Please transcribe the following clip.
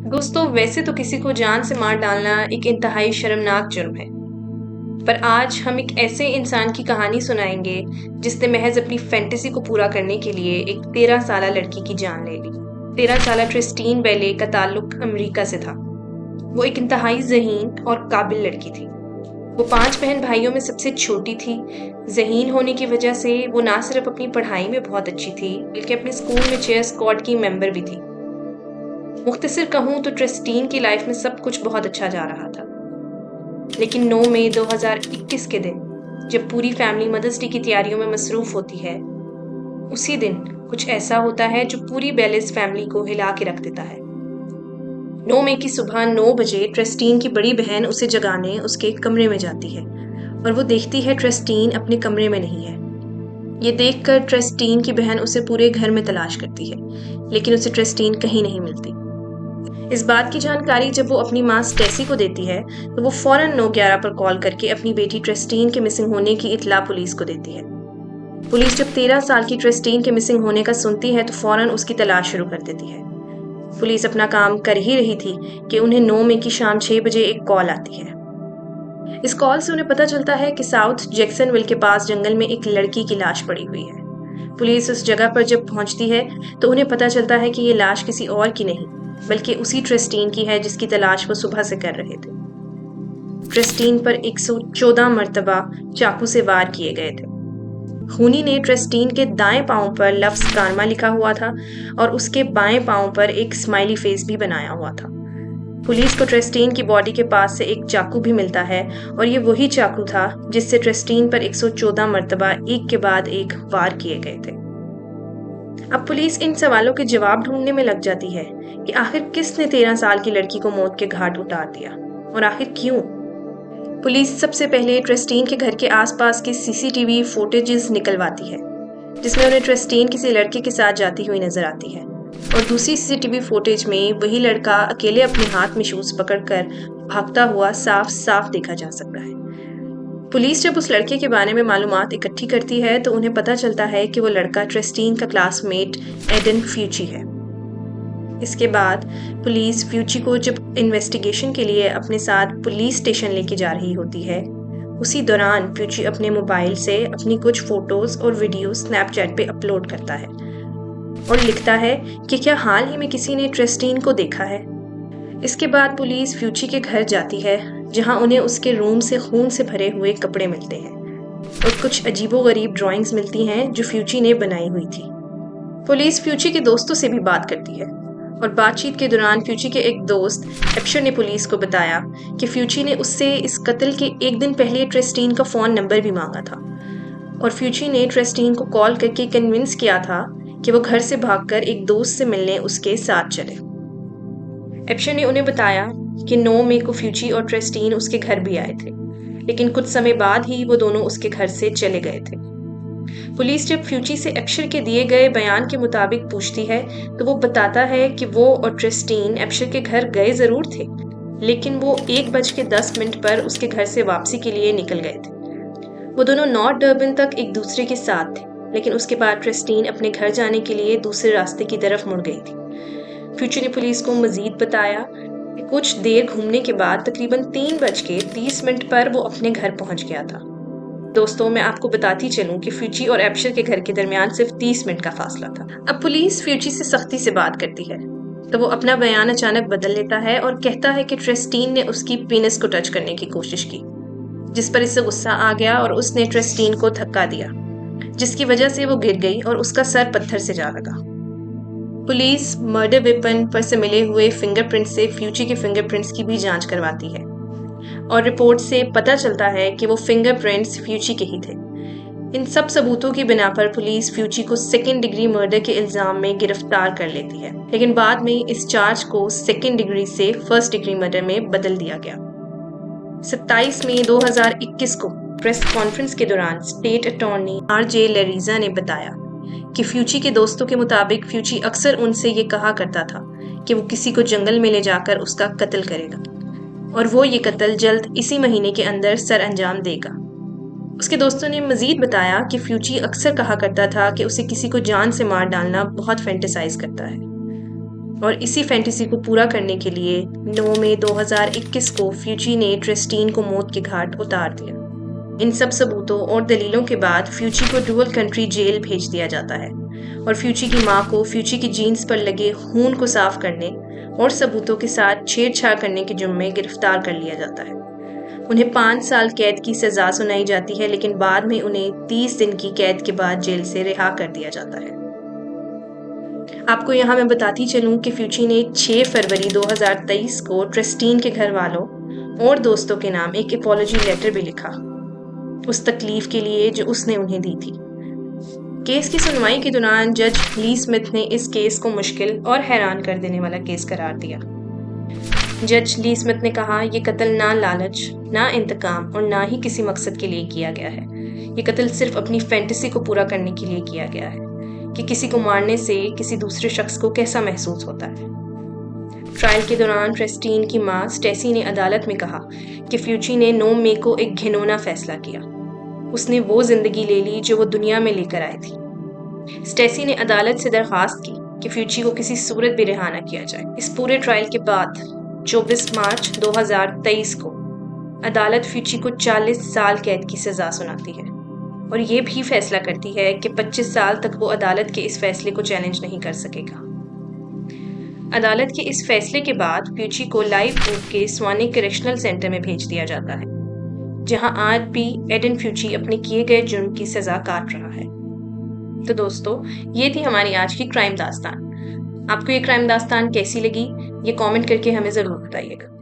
दोस्तों, वैसे तो किसी को जान से मार डालना एक इंतहाई शर्मनाक जुर्म है। पर आज हम एक ऐसे इंसान की कहानी सुनाएंगे जिसने महज अपनी फैंटेसी को पूरा करने के लिए एक 13 साला लड़की की जान ले ली। 13 साला ट्रिस्टीन बेले का ताल्लुक अमेरिका से था। वो एक इंतहाई ज़हीन और काबिल लड़की थी। वो 5 बहन भाइयों में सबसे छोटी थी। ज़हीन होने की वजह से वो ना सिर्फ अपनी पढ़ाई में बहुत अच्छी थी, बल्कि अपने स्कूल में चेयर स्क्वाड की मेंबर भी थी। मुख्तसर कहूँ तो ट्रिस्टीन की लाइफ में सब कुछ बहुत अच्छा जा रहा था। लेकिन 9 मई 2021 के दिन, जब पूरी फैमिली मदर्स डे की तैयारियों में मसरूफ होती है, उसी दिन कुछ ऐसा होता है जो पूरी बेलिस फैमिली को हिला के रख देता है। 9 मई की सुबह 9 बजे ट्रिस्टीन की बड़ी बहन उसे जगाने उसके कमरे में जाती है और वो देखती है ट्रिस्टीन अपने कमरे में नहीं है। ये देखकर ट्रिस्टीन की बहन उसे पूरे घर में तलाश करती है, लेकिन उसे ट्रिस्टीन कहीं नहीं मिलती। इस बात की जानकारी जब वो अपनी माँ स्टेसी को देती है तो वो फौरन 911 पर कॉल करके अपनी बेटी ट्रिस्टीन के मिसिंग होने की इत्तला पुलिस को देती है। पुलिस जब 13 साल की ट्रिस्टीन के मिसिंग होने का सुनती है तो फौरन उसकी तलाश शुरू कर देती है। पुलिस अपना काम कर ही रही थी कि उन्हें 9 मई की शाम 6 बजे एक कॉल आती है। इस कॉल से उन्हें पता चलता है कि साउथ जैक्सनविल के पास जंगल में एक लड़की की लाश पड़ी हुई है। पुलिस उस जगह पर जब पहुंचती है तो उन्हें पता चलता है कि ये लाश किसी और की नहीं, बल्कि उसी ट्रिस्टीन की है जिसकी तलाश वो सुबह से कर रहे थे। ट्रिस्टीन पर 114 मर्तबा चाकू से वार किए गए थे। खूनी ने ट्रिस्टीन के दाएं पांव पर लफ्ज कारमा लिखा हुआ था और उसके बाएं पांव पर एक स्माइली फेस भी बनाया हुआ था। पुलिस को ट्रिस्टीन की बॉडी के पास से एक चाकू भी मिलता है और ये वही चाकू था जिससे ट्रिस्टीन पर 114 मर्तबा एक के बाद एक वार किए गए थे। अब पुलिस इन सवालों के जवाब ढूंढने में लग जाती है कि आखिर किसने 13 साल की लड़की को मौत के घाट उतार दिया और आखिर क्यों। पुलिस सबसे पहले ट्रिस्टीन के घर के आसपास की सीसीटीवी फुटेजेस निकलवाती है, जिसमें उन्हें ट्रिस्टीन किसी लड़के के साथ जाती हुई नजर आती है और दूसरी सीसीटीवी फुटेज में वही लड़का अकेले अपने हाथ में शूज पकड़कर भागता हुआ साफ साफ देखा जा सकता है। पुलिस जब उस लड़के के बारे में मालूमात इकट्ठी करती है तो उन्हें पता चलता है कि वो लड़का ट्रिस्टीन का क्लासमेट एडन फ्यूची है। इसके बाद पुलिस फ्यूची को जब इन्वेस्टिगेशन के लिए अपने साथ पुलिस स्टेशन लेके जा रही होती है, उसी दौरान फ्यूची अपने मोबाइल से अपनी कुछ फोटोज और वीडियो स्नैपचैट पे अपलोड करता है और लिखता है कि क्या हाल ही में किसी ने ट्रिस्टीन को देखा है। इसके बाद पुलिस फ्यूची के घर जाती है, जहां उन्हें उसके रूम से खून से भरे हुए कपड़े मिलते हैं और कुछ अजीबोगरीब ड्राइंग्स मिलती हैं जो फ्यूची ने बनाई हुई थी। पुलिस फ्यूची के दोस्तों से भी बात करती है और बातचीत के दौरान फ्यूची के एक दोस्त एप्शर ने पुलिस को बताया कि फ्यूची ने उससे इस कत्ल के एक दिन पहले ट्रिस्टीन का फोन नंबर भी मांगा था और फ्यूची ने ट्रिस्टीन को कॉल करके कन्विंस किया था कि वो घर से भागकर एक दोस्त से मिलने उसके साथ चले। एप्शर ने उन्हें बताया कि 9 मई को फ्यूची और ट्रिस्टीन उसके घर भी आए थे, लेकिन कुछ समय बाद ही वो दोनों उसके घर से चले गए थे। पुलिस जब फ्यूची से एप्शर के दिए गए बयान के मुताबिक पूछती है तो वो बताता है कि वो और ट्रिस्टीन एप्शर के घर गए जरूर थे, लेकिन वो 1:10 पर उसके घर से वापसी के लिए निकल गए थे। वो दोनों नॉर्थ डर्बन तक एक दूसरे के साथ थे, लेकिन उसके बाद ट्रिस्टीन अपने घर जाने के लिए दूसरे रास्ते की तरफ मुड़ गई थी। फ्यूची ने पुलिस को मजीद बताया कि कुछ देर घूमने के बाद तकरीबन 3:30 पर वो अपने घर पहुंच गया था। दोस्तों, मैं आपको बताती चलूं कि फ्यूची और एप्शर के घर के दरमियान सिर्फ 30 मिनट का फासला था। अब पुलिस फ्यूची से सख्ती से बात करती है तो वो अपना बयान अचानक बदल लेता है और कहता है कि ट्रिस्टीन ने उसकी पेनिस को टच करने की कोशिश की, जिस पर इससे गुस्सा आ गया और उसने ट्रिस्टीन को धक्का दिया, जिसकी वजह से वो गिर गई और उसका सर पत्थर से जा लगा। पुलिस मर्डर वेपन पर से मिले हुए फिंगरप्रिंट से फ्यूची के फिंगरप्रिंट्स की भी जांच करवाती है और रिपोर्ट से पता चलता है कि वो फिंगरप्रिंट्स फ्यूची के ही थे। इन सब सबूतों की बिना पर पुलिस फ्यूची को 2nd डिग्री मर्डर के इल्जाम में गिरफ्तार कर लेती है, लेकिन बाद में इस चार्ज को 2nd डिग्री से 1st डिग्री मर्डर में बदल दिया गया। 27 मई 2021 को प्रेस कॉन्फ्रेंस के दौरान स्टेट अटॉर्नी RJ लेरिजा ने बताया कि फ्यूची के दोस्तों के मुताबिक फ्यूची अक्सर उनसे ये कहा करता था कि वो किसी को जंगल में ले जाकर उसका कत्ल करेगा और वो ये कत्ल जल्द इसी महीने के अंदर सर अंजाम देगा। उसके दोस्तों ने मजीद बताया कि फ्यूची अक्सर कहा करता था कि उसे किसी को जान से मार डालना बहुत फैंटेसाइज करता है। और इसी फैंटेसी को पूरा करने के लिए 9 मई 2021 को फ्यूची ने ट्रिस्टीन को मौत के घाट उतार दिया। इन सब सबूतों और दलीलों के बाद फ्यूची को डुअल कंट्री जेल भेज दिया जाता है और फ्यूची की मां को फ्यूची की जीन्स पर लगे खून को साफ करने और सबूतों के साथ छेड़छाड़ करने के जुर्म में गिरफ्तार कर लिया जाता है। उन्हें 5 साल कैद की सजा सुनाई जाती है, लेकिन बाद में उन्हें 30 दिन की कैद के बाद जेल से रिहा कर दिया जाता है। आपको यहाँ मैं बताती चलूं कि फ्यूची ने 6 फरवरी 2023 को ट्रिस्टीन के घर वालों और दोस्तों के नाम एक अपॉलजी लेटर भी लिखा, उस तकलीफ के लिए जो उसने उन्हें दी थी। केस की सुनवाई के दौरान जज ली स्मिथ ने इस केस को मुश्किल और हैरान कर देने वाला केस करार दिया। जज ली स्मिथ ने कहा, यह कत्ल ना लालच, ना इंतकाम और ना ही किसी मकसद के लिए किया गया है। ये कत्ल सिर्फ अपनी फैंटेसी को पूरा करने के लिए किया गया है कि किसी को मारने से किसी दूसरे शख्स को कैसा महसूस होता है। ट्रायल के दौरान ट्रिस्टीन की मां स्टेसी ने अदालत में कहा कि फ्यूची ने 9 मई को एक घिनौना फैसला किया। उसने वो जिंदगी ले ली जो वो दुनिया में लेकर आई थी। स्टेसी ने अदालत से दरख्वास्त की कि फ्यूची को किसी सूरत भी रिहा न किया जाए। इस पूरे ट्रायल के बाद 24 मार्च 2023 को अदालत फ्यूची को 40 साल कैद की सजा सुनाती है और ये भी फैसला करती है कि 25 साल तक वो अदालत के इस फैसले को चैलेंज नहीं कर सकेगा। अदालत के इस फैसले के बाद फ्यूची को लाइव ओक के स्वानिक करेक्शनल सेंटर में भेज दिया जाता है, जहां आज भी एडन फ्यूची अपने किए गए जुर्म की सजा काट रहा है। तो दोस्तों, ये थी हमारी आज की क्राइम दास्तान। आपको ये क्राइम दास्तान कैसी लगी, ये कमेंट करके हमें ज़रूर बताइएगा।